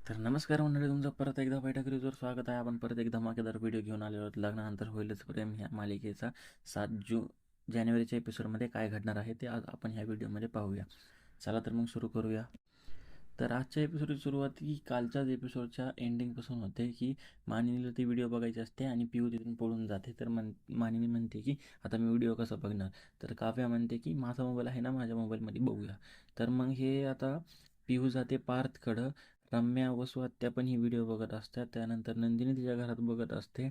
तर नमस्कार मंडळी, तुमचं परत एकदा बैठक रिजवर स्वागत आहे. आपण परत एक धमाकेदार व्हिडिओ घेऊन आलेलो आहोत. लग्नानंतर होईलच प्रेम ह्या मालिकेचा 7 जानेवारीच्या एपिसोडमध्ये काय घडणार आहे ते आज आपण ह्या व्हिडिओमध्ये पाहूया. चला तर मग सुरू करूया. तर आजच्या एपिसोडची सुरुवात ही कालच्याच एपिसोडच्या एंडिंगपासून होते की मानिनीला ती व्हिडिओ बघायची असते आणि पिऊ तिथून पळून जाते. तर मानिनी म्हणते की आता मी व्हिडिओ कसा बघणार. तर काव्या म्हणते की माझा मोबाईल आहे ना, माझ्या मोबाईलमध्ये बघूया. तर मग हे आता पिऊ जाते पार्थकडं. रम्या व स्वात्या पण ही व्हिडिओ बघत असतात. त्यानंतर नंदिनी तिच्या घरात बघत असते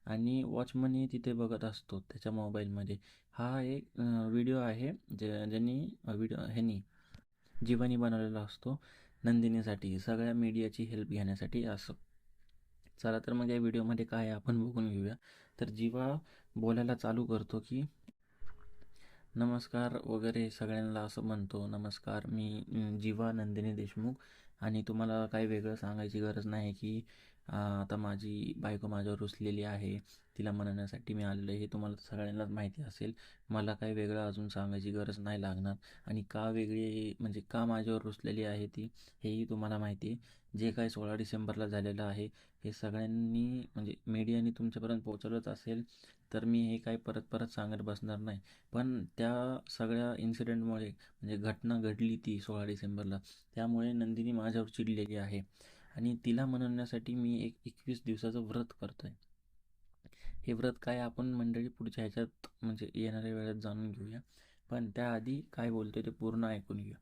आणि वॉचमनही तिथे बघत असतो त्याच्या मोबाईलमध्ये. हा एक व्हिडिओ आहे ज्यांनी ह्यांनी जीवानी बनवलेला असतो नंदिनीसाठी, सगळ्या मीडियाची हेल्प घेण्यासाठी असं. चला तर मग या व्हिडिओमध्ये काय आहे आपण बघून घेऊया. तर जीवा बोलायला चालू करतो की नमस्कार वगैरे सगळ्यांना असं म्हणतो, नमस्कार मी जीवा नंदिनी देशमुख आणि तुम्हाला काही वेगळं सांगायची गरज नाही की आता माझी बायको माझ्यावर रुसलेली आहे, तिला मनवण्यासाठी मी आलेलो आहे. हे तुम्हाला सगळ्यांनाच माहिती असेल. मला काही वेगळं अजून सांगायची गरज नाही लागणार. आणि का वेगळी म्हणजे का माझ्यावर रुसलेली आहे ती, हेही तुम्हाला माहिती आहे. जे काही 16 डिसेंबरला झालेलं आहे हे सगळ्यांनी म्हणजे मीडियाने तुमच्यापर्यंत पोहोचवलंच असेल. तर मी हे काही परत परत सांगत बसणार नाही. पण त्या सगळ्या इन्सिडेंटमुळे म्हणजे घटना घडली ती 16 डिसेंबरला, त्यामुळे नंदिनी माझ्यावर चिडलेली आहे आणि तिला मनवण्यासाठी मी एक 21 दिवसाचं व्रत करतो आहे. हे व्रत काय आपण मंडळी पुढच्या ह्याच्यात म्हणजे येणाऱ्या वेळेत जाणून घेऊया. पण त्याआधी काय बोलतो ते पूर्ण ऐकून घेऊया.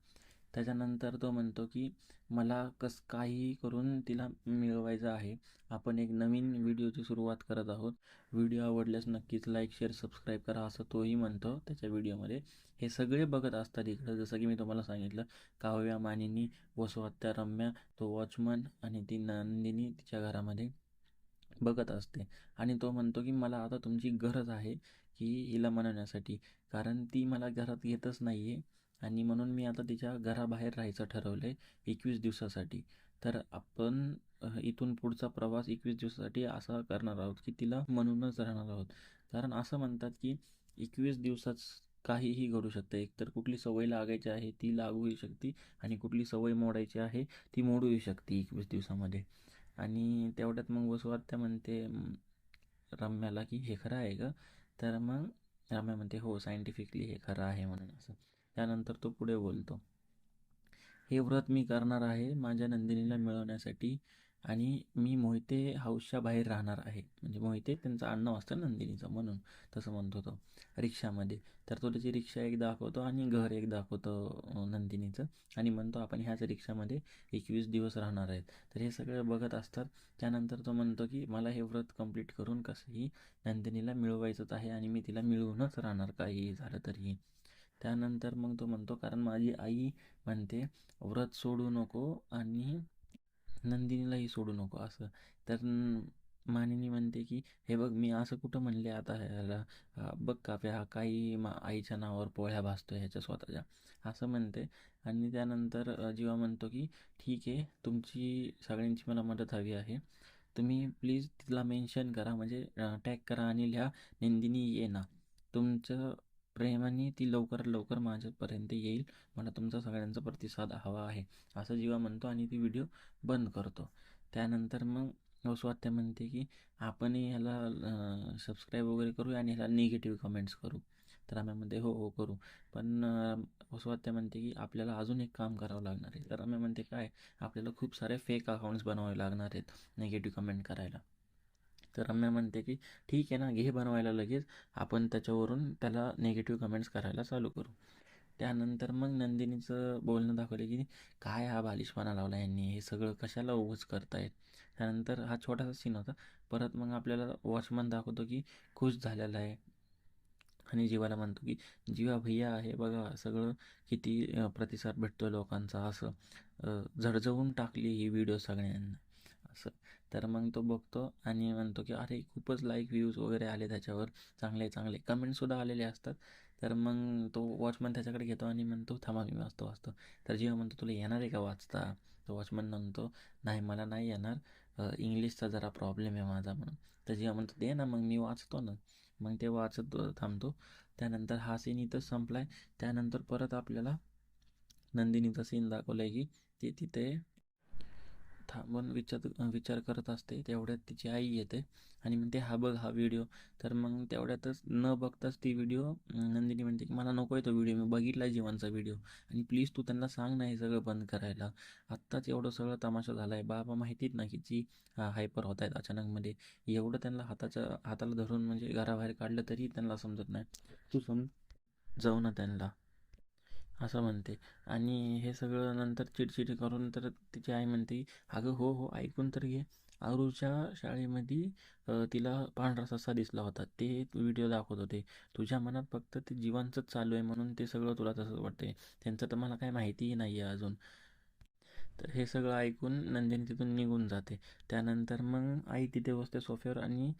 त्याच्यानंतर तो म्हणतो की मला काहीही करून तिला मिळवायचं आहे. आपण एक नवीन व्हिडिओची सुरुवात करत आहोत. व्हिडिओ आवडल्यास नक्कीच लाईक शेअर सबस्क्राईब करा असं तोही म्हणतो त्याच्या व्हिडिओमध्ये. हे सगळे बघत असतात इकडं, जसं की मी तुम्हाला सांगितलं. काव्या, मानिनी, वसुहत्या, रम्या, तो वॉचमन आणि ती नंदिनी तिच्या घरामध्ये बघत असते. आणि तो म्हणतो की मला आता तुमची गरज आहे की हिला मनवण्यासाठी, कारण ती मला घरात घेतच नाही आहे आणि म्हणून मी आता तिच्या घराबाहेर राहायचं ठरवलं आहे 21 दिवसासाठी. तर आपण इथून पुढचा प्रवास 21 दिवसासाठी असा करणार आहोत की तिला म्हणूनच राहणार आहोत. कारण असं म्हणतात की 21 दिवसात काहीही घडू शकतं. एकतर कुठली सवय लागायची आहे ती लागूही शकते आणि कुठली सवय मोडायची आहे ती मोडूही शकते 21 दिवसामध्ये. आणि तेवढ्यात मग वसुहत्या म्हणते रम्याला की हे खरं आहे का? तर मग रम्या म्हणते हो, सायंटिफिकली हे खरं आहे म्हणून असं. त्यानंतर तो पुढे बोलतो, हे व्रत मी करणार आहे माझ्या नंदिनीला मिळवण्यासाठी आणि मी मोहिते हाऊसच्या बाहेर राहणार आहे. म्हणजे मोहिते त्यांचं आडनाव असतं नंदिनीचं म्हणून तसं म्हणतो तो रिक्षामध्ये. तर तो त्याची रिक्षा एक दाखवतो आणि घर एक दाखवतो नंदिनीचं आणि म्हणतो आपण ह्याच रिक्षामध्ये 21 दिवस राहणार आहेत. तर हे सगळं बघत असतात. त्यानंतर तो म्हणतो की मला हे व्रत कंप्लीट करून कसंही नंदिनीला मिळवायचंच आहे आणि मी तिला मिळवूनच राहणार काहीही झालं तरीही. त्यानंतर मग तो म्हणतो कारण माझी आई म्हणते व्रत सोडू नको आणि नंदिनीलाही सोडू नको असं. तर मानिनी म्हणते की हे बघ मी असं कुठं म्हणले आता ह्याला, बघ काव्या हा काही आईच्या नावावर पोळ्या भाजतो ह्याच्या स्वतःच्या असं म्हणते. आणि त्यानंतर जीवा म्हणतो की ठीक आहे, तुमची सगळ्यांची मला मदत हवी आहे. तुम्ही प्लीज तिला मेन्शन करा म्हणजे टॅग करा आणि लिहा नंदिनी ये ना. तुमचं प्रेमाने ती लवकरात लवकर माझ्यापर्यंत येईल. मला तुमचा सगळ्यांचा प्रतिसाद हवा आहे असं जीवा म्हणतो आणि ती व्हिडिओ बंद करतो. त्यानंतर मग स्वात्या म्हणते की आपणही ह्याला सबस्क्राईब वगैरे करू आणि ह्याला निगेटिव्ह कमेंट्स करू. तर आम्ही म्हणते हो हो करू. पण स्वात्या म्हणते की आपल्याला अजून एक काम करावं लागणार आहे. तर आम्ही म्हणते काय, आपल्याला खूप सारे फेक अकाउंट्स बनवावे लागणार आहेत निगेटिव्ह कमेंट करायला. तर रम्या म्हणते की ठीक आहे ना, घे बनवायला लगेच, आपण त्याच्यावरून त्याला निगेटिव्ह कमेंट्स करायला चालू करू. त्यानंतर मग नंदिनीचं बोलणं दाखवलं की काय हा बालिशपणा लावला यांनी, हे सगळं कशाला उगाच करतायत. त्यानंतर हा छोटासा सीन होता. परत मग आपल्याला वॉचमन दाखवतो की खुश झालेला आहे आणि जीवाला म्हणतो की जीवा भैया आहे बघा सगळं किती प्रतिसाद भेटतो लोकांचा असं. झडजवून टाकली ही व्हिडिओ सगळ्यांना असं. तर मग तो बघतो आणि म्हणतो की अरे खूपच लाईक व्ह्यूज वगैरे आले त्याच्यावर, चांगले चांगले कमेंटसुद्धा आलेले असतात. तर मग तो वॉचमन त्याच्याकडे घेतो आणि म्हणतो थांबा मी वाचतो वाचतो. तर जीवा म्हणतो तुला येणार आहे का वाचता? तो वॉचमन म्हणतो नाही मला नाही येणार, इंग्लिशचा जरा प्रॉब्लेम आहे माझा म्हणून. तर जीवा म्हणतो दे ना मग मी वाचतो ना. मग ते वाचत थांबतो. त्यानंतर हा सीन इथंच संपला आहे. त्यानंतर परत आपल्याला नंदिनीचा सीन दाखवला आहे की ते तिथे पण विचार करत असते. तेवढ्यात तिची आई येते आणि म्हणते, हा बघ हा व्हिडिओ. तर मग तेवढ्यातच न बघताच ती व्हिडिओ नंदिनी म्हणते की मला नको आहे तो व्हिडिओ, मी बघितला जीवनचा व्हिडिओ, आणि प्लीज तू त्यांना सांग ना हे सगळं बंद करायला. आत्ताच एवढं सगळं तमाशा झाला आहे, बाबा माहितीत ना किती हायपर होत आहेत अचानकमध्ये. एवढं त्यांना हाताला धरून म्हणजे घराबाहेर काढलं तरी त्यांना समजत नाही. तू जाऊ ना त्यांना, असं म्हणते. आणि हे सगळं नंतर चिडचिड करून तर तिची आई म्हणते, अगं हो हो ऐकून तर घे. आरूच्या शाळेमध्ये तिला पांढरा ससा दिसला होता, ते व्हिडिओ दाखवत होते. तुझ्या मनात फक्त ते जीवांचंच चालू आहे म्हणून ते सगळं तुला तसंच वाटतंय. त्यांचं तर मला काही माहितीही नाही आहे अजून. तर हे सगळं ऐकून नंदिनी तिथून निघून जाते. त्यानंतर मग आई तिथे बसते सोफ्यावर आणि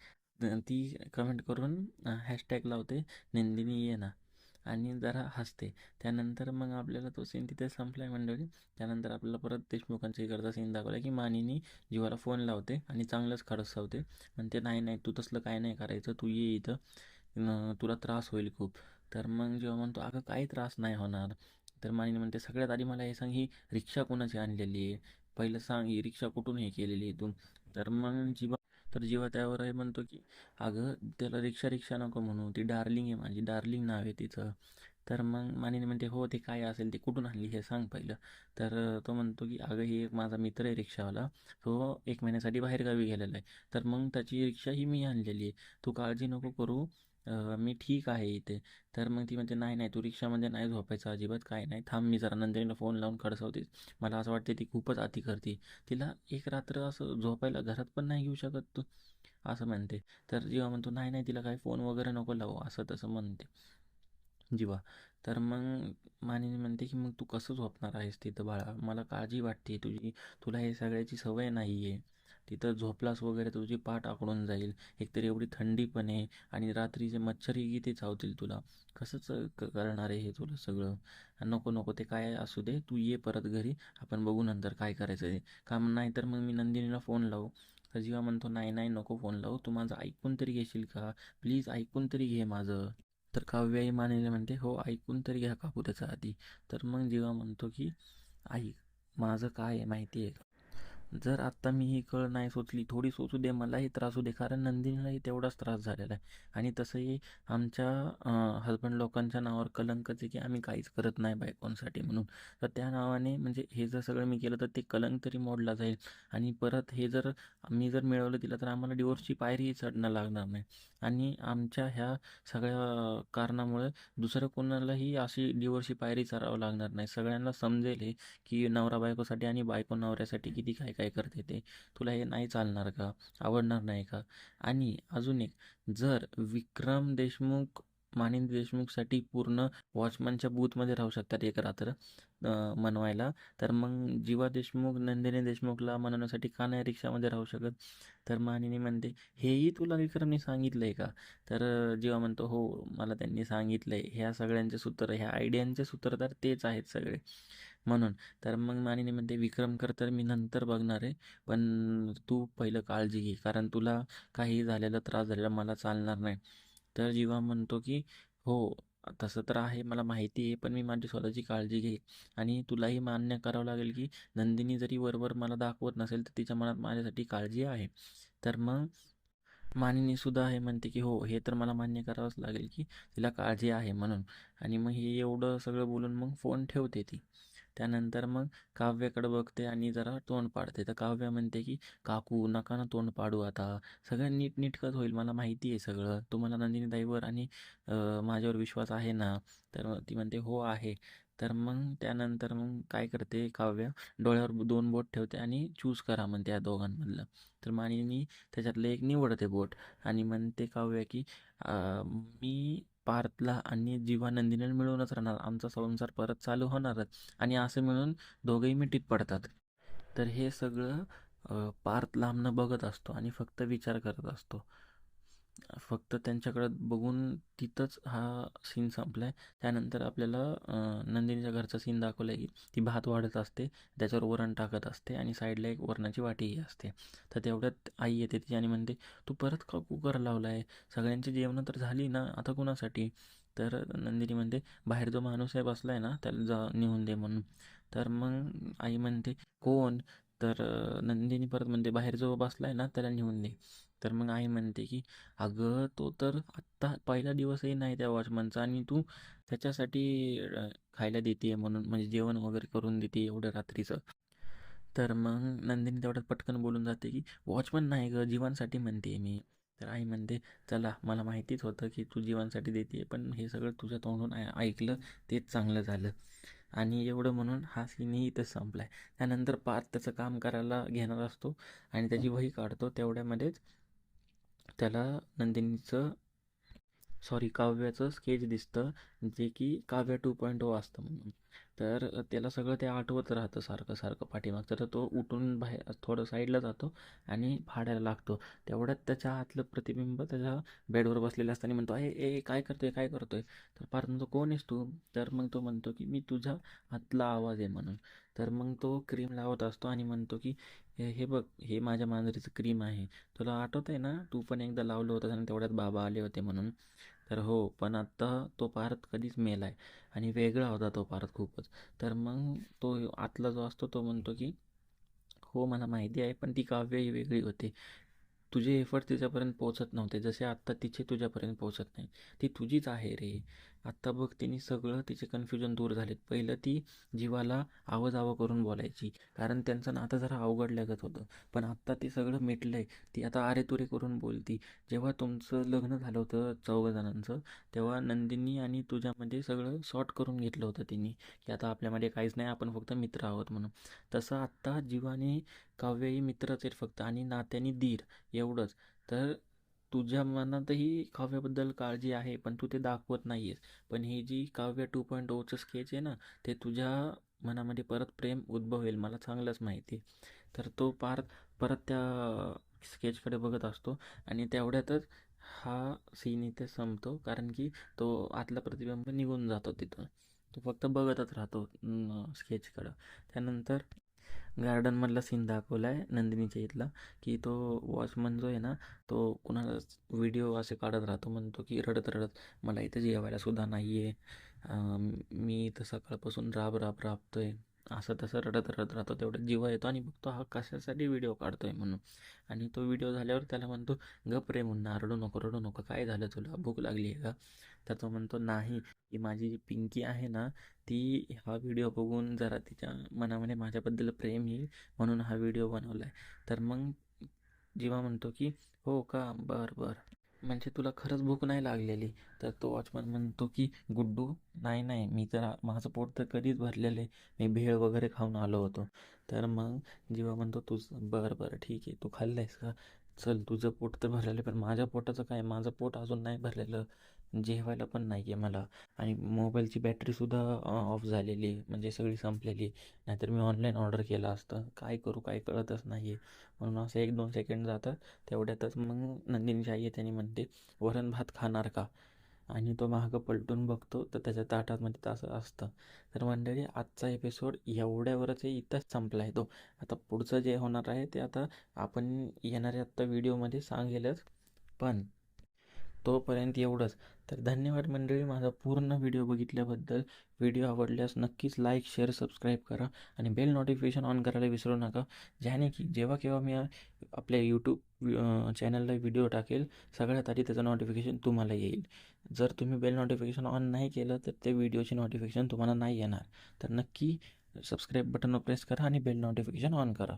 ती कमेंट करून हॅशटॅग लावते, नंदिनी ये ना, आणि जरा हसते. त्यानंतर मग आपल्याला तो सीन तिथे संपला आहे मंडळी. त्यानंतर आपल्याला परत देशमुखांच्या इकडचा सीन दाखवला की मानिनी जीवाला फोन लावते आणि चांगलंच खडसावते. म्हणते, नाही नाही तू तसलं काय नाही करायचं, तू ये इथं, तुला त्रास होईल खूप. तर मग जेव्हा म्हणतो, अगं काही त्रास नाही होणार. तर मानिनी म्हणते, सगळ्यात आधी मला हे सांग, ही रिक्षा कोणाची आणलेली आहे, पहिलं सांग, ही रिक्षा कुठून हे केलेली आहे तू. तर मग जीवा त्यावर आहे म्हणतो की, अगं त्याला रिक्षा रिक्षा नको म्हणू, ती डार्लिंग आहे माझी, डार्लिंग नाव आहे तिचं. तर मग मानिनी म्हणते, हो ते काय असेल ते, कुठून आणली हे सांग पहिलं. तर तो म्हणतो की, अगं ही एक माझा मित्र आहे रिक्षावाला, तो 1 महिन्यासाठी बाहेरगावी गेलेला आहे, तर मग त्याची रिक्षा ही मी आणलेली आहे, तू काळजी नको करू, मी ठीक आहे इथे. तर मग ती म्हणते, नाही नाही तू रिक्षामध्ये नाही झोपायचं अजिबात, काय नाही, थांब मी जरा नंदिनीला फोन लावून खडसावते. मला असं वाटते ती खूपच अति करते, तिला एक रात्र असं झोपायला घरात पण नाही घेऊ शकत तू, असं म्हणते. तर जीवा म्हणतो, नाही नाही तिला काही फोन वगैरे नको लावू, असं तसं म्हणते जीवा. तर मग मानिनी म्हणते की, मग तू कसं झोपणार आहेस तिथं बाळा, मला काळजी वाटते तुझी, तुला हे सगळ्याची सवय नाही आहे, तिथं झोपलास वगैरे तुझी पाठ आकडून जाईल, एकतर एवढी थंडी पण आहे, आणि रात्रीचे मच्छरही किती चावतील तुला, कसंच करणार आहे हे तुला सगळं. नको नको ते काय असू दे, तू ये परत घरी, आपण बघू नंतर काय करायचं ते काम, नाही तर मग मी नंदिनीला फोन लावू. तर जीवा म्हणतो, नाही नाही नको फोन लावू, तू माझं ऐकून तरी घेशील का, प्लीज ऐकून तरी घे माझं. तर काव्याही मानेला म्हणते, हो ऐकून तरी घ्या काकू त्याच्या आधी. तर मग जीवा म्हणतो की, ऐक, माझं काय आहे माहिती आहे का, जर आत्ता मी ही कळ नाही सोचली, थोडी सोचू दे, मलाही त्रास होऊ दे, कारण नंदिनीलाही तेवढाच त्रास झालेला आहे. आणि तसंही आमच्या हजबंड लोकांच्या नावावर कलंकच आहे की आम्ही काहीच करत नाही बायकोंसाठी म्हणून. तर त्या नावाने म्हणजे हे जर सगळं मी केलं तर ते कलंक तरी मोडला जाईल, आणि परत हे जर मी जर मिळवलं तिला, तर आम्हाला डिवोर्सची पायरीही चढणं लागणार नाही. आणि आमच्या ह्या सगळ्या कारणामुळे दुसरं कोणालाही अशी डिवोर्सची पायरी चढावं लागणार नाही. सगळ्यांना समजेल हे की नवरा बायकोसाठी आणि बायको नवऱ्यासाठी किती काय काय करते ते. तुला हे नाही चालणार का, आवडणार नाही का. आणि अजून एक, जर विक्रम देशमुख मानिनी देशमुखसाठी पूर्ण वॉचमनच्या बूथमध्ये राहू शकतात एक रात्र मनवायला, तर मग जीवा देशमुख नंदिनी देशमुखला मनवण्यासाठी का नाही रिक्षामध्ये राहू शकत. तर मानिनी म्हणते, हेही तुला विक्रमने सांगितलं आहे का. तर जीवा म्हणतो, हो मला त्यांनी सांगितलं आहे, ह्या सगळ्यांचे सूत्र, ह्या आयडियांचे सूत्रधार तेच आहेत सगळे म्हणून. तर मग मानिनी म्हणते, विक्रमकर तर मी नंतर बघणार आहे, पण तू पहिलं काळजी घे, कारण तुला काही झालेला त्रास झालेला मला चालणार नाही. तर जीवा म्हणतो की, हो तसं तर आहे, मला माहिती आहे, पण मी माझी स्वतःची काळजी घेईन, आणि तुलाही मान्य करावं लागेल की नंदिनी जरी वरवर मला दाखवत नसेल तर तिच्या मनात माझ्यासाठी काळजी आहे. तर मग मानिनी सुद्धा हे म्हणते की, हो हे तर मला मान्य करावंच लागेल की तिला काळजी आहे म्हणून. आणि मग हे एवढं सगळं बोलून मग फोन ठेवते ती. त्यानंतर मग काव्याकडे बघते आणि जरा तोंड पाडते. तर काव्या म्हणते की, काकू नका ना तोंड पाडू, आता सगळं नीटनीटकंच होईल, मला माहिती आहे सगळं, तुम्हाला नंदिनीताईवर आणि माझ्यावर विश्वास आहे ना. तर ती म्हणते, हो आहे. तर मग त्यानंतर मग काय करते काव्या, डोळ्यावर 2 बोट ठेवते आणि चूज करा म्हणते या दोघांमधलं. तर मानिनी त्याच्यातलं एक निवडते बोट, आणि म्हणते काव्या की, मी पार्थला आणि जीवा नंदिनीला मिळूनच राहणार, आमचा संसार परत चालू होणारच. आणि असं मिळून दोघंही मिठीत पडतात. तर हे सगळं पार्थ लांबनं बघत असतो आणि फक्त विचार करत असतो. फक्त त्यांच्याकडे बघून तिथंच हा सीन संपलाय. त्यानंतर आपल्याला नंदिनीच्या घरचा सीन दाखवला आहे की ती भात वाढत असते, त्याच्यावर वरण टाकत असते, आणि साईडला एक वरणाची वाटीही असते. तर तेवढ्यात आई येते ती आणि म्हणते, तू परत का कुकर लावला आहे, सगळ्यांची जेवणं तर झाली ना, आता कुणासाठी. तर नंदिनी म्हणते, बाहेर जो माणूस आहे बसला आहे ना, त्याला जा नेऊन दे म्हणून. तर मग आई म्हणते, कोण. तर नंदिनी परत म्हणते बाहेर जो बसलाय ना त्याला नेऊन दे. तर मग आई म्हणते की अगं तो तर आत्ता पहिला दिवसही नाही त्या वॉचमनचा आणि तू त्याच्यासाठी खायला देते म्हणून म्हणजे जेवण वगैरे करून देते एवढ्या रात्रीचं. तर मग नंदिनी तेवढ्यात पटकन बोलून जाते की वॉचमन नाही गं, जीवांसाठी म्हणते मी. तर आई म्हणते चला मला माहितीच होतं की तू जीवांसाठी देते, पण हे सगळं तुझ्या तोंडून ऐकलं तेच चांगलं झालं. आणि एवढं म्हणून हा सीनही इथंच संपलाय. त्यानंतर पार्थ त्याचं काम करायला घेणार असतो आणि त्याची वही काढतो. तेवढ्यामध्येच त्याला नंदिनीचं काव्याचं स्केच दिसतं, जे की काव्य 2.0 असतं म्हणून. तर त्याला सगळं ते आठवत राहतं सारखं सारखं पाठीमागचं. तर तो उठून बाहेर थोडं साईडला जातो आणि फाडायला लागतो. तेवढ्यात त्याच्या आतलं प्रतिबिंब त्याच्या बेडवर बसलेलं असताना म्हणतो ए ए काय करतोय काय करतोय. तर पार्थ म्हणतो कोण आहेस तू. तर मग तो म्हणतो की मी तुझ्या आतला आवाज आहे म्हणून. तर मग तो क्रीम लावत असतो आणि म्हणतो की हे बघ हे माझ्या मांजरीचं क्रीम आहे, तुला आठवत आहे ना तू पण एकदा लावलं होतं आणि तेवढ्यात बाबा आले होते म्हणून. तर हो, पण आत्ता तो पार्थ कधीच मेलाय आणि वेगळा होता तो पार्थ खूपच. तर मग तो आतला जो असतो तो म्हणतो की हो मला माहिती आहे, पण ती काव्य ही वेगळी होती. तुझे एफर्ट तिच्यापर्यंत पोहोचत नव्हते जसे आत्ता तिचे तुझ्यापर्यंत पोहोचत नाही. ती तुझीच आहे रे. आत्ता बघ तिने सगळं तिचे कन्फ्युजन दूर झालेत. पहिलं ती जीवाला आवाजावं करून बोलायची, कारण त्यांचं नातं जरा अवघडल्यागत होतं. पण आत्ता ते सगळं मिटलंय. ती आता अरे तुरे करून बोलती. जेव्हा तुमचं लग्न झालं होतं चौघजणांचं, तेव्हा नंदिनी आणि तुझ्यामध्ये सगळं सॉर्ट करून घेतलं होतं तिने, की आता आपल्यामध्ये काहीच नाही, आपण फक्त मित्र आहोत म्हणून. तसं आत्ता जीवाने काव्यही मित्रच आहेत फक्त आणि नात्याने दीर एवढंच. तर तुझ्या मनातही काव्याबद्दल काळजी आहे, पण तू ते दाखवत नाही आहेस. पण ही जी काव्य 2.0चं स्केच आहे ना, ते तुझ्या मनामध्ये परत प्रेम उद्भवेल मला चांगलंच माहिती आहे. तर तो परत त्या स्केचकडे बघत असतो आणि तेवढ्यातच हा सीन इथे संपतो, कारण की तो आतला प्रतिबिंब निघून जातो तिथून. तो फक्त बघतच राहतो स्केचकडं. त्यानंतर गार्डनमधला सीन दाखवला आहे नंदिनीच्या इथला, की तो वॉचमन जो आहे ना, तो कुणाला व्हिडिओ असे काढत राहतो. म्हणतो की रडत रडत मला इथं जेवायला सुद्धा नाही आहे, मी इथं सकाळपासून राबतोय, असं तसं रडत रडत राहतो. तेवढ्यात जीवा येतो आणि बघतो हा कशासाठी व्हिडिओ काढतोय म्हणून. आणि तो व्हिडिओ झाल्यावर त्याला म्हणतो गप रे मुन्ना, रडू नको, काय झालं तुला, भूक लागली आहे का. तर तो म्हणतो नाही, की माझी जी पिंकी आहे ना, ती हा व्हिडिओ बघून जरा तिच्या मनामध्ये माझ्याबद्दल प्रेम येईल म्हणून हा व्हिडिओ बनवला आहे. तर मग जीवा म्हणतो की हो का, बरं म्हणजे तुला खरंच भूक नाही लागलेली. तर तो वॉचमन म्हणतो की गुड्डू नाही मी तर माझं पोट तर कधीच भरलेलं आहे, मी भेळ वगैरे खाऊन आलो होतो. तर मग जीवा म्हणतो तुझं बरं ठीक आहे, तू खाल्लंयस का, चल तुझं पोट तर भरलेलं आहे, पण माझ्या पोटाचं काय, माझं पोट अजून नाही भरलेलं, जेवायला पण नाही आहे मला. आणि मोबाईलची बॅटरीसुद्धा ऑफ झालेली, म्हणजे सगळी संपलेली. नाहीतर मी ऑनलाईन ऑर्डर केलं असतं, काय करू काय कळतच नाही आहे. म्हणून असं 1-2 सेकंड जातात. तेवढ्यातच मग नंदिनीची आई त्याने म्हणते वरण भात खाणार का. आणि तो मागं पलटून बघतो तर त्याच्या ताटामध्ये तसं असतं. तर मंडळी आजचा एपिसोड एवढ्यावरच इथंच संपला आहे. तो आता पुढचं जे होणार आहे ते आता आपण येणाऱ्या आत्ता व्हिडिओमध्ये सांगेलच. पण तोपर्यंत एवढंच. तर धन्यवाद मंडळी माझा पूर्ण व्हिडिओ बघितल्याबद्दल. व्हिडिओ आवडल्यास नक्कीच लाईक शेअर सबस्क्राईब करा आणि बेल नोटिफिकेशन ऑन करायला विसरू नका, ज्याने की जेव्हा केव्हा मी आपल्या यूट्यूब चॅनलला व्हिडिओ टाकेल सगळ्यात आधी त्याचं नोटिफिकेशन तुम्हाला येईल. जर तुम्ही बेल नोटिफिकेशन ऑन नाही केलं तर ते व्हिडिओची नोटिफिकेशन तुम्हाला नाही येणार. तर नक्की सबस्क्राईब बटनवर प्रेस करा आणि बेल नोटिफिकेशन ऑन करा.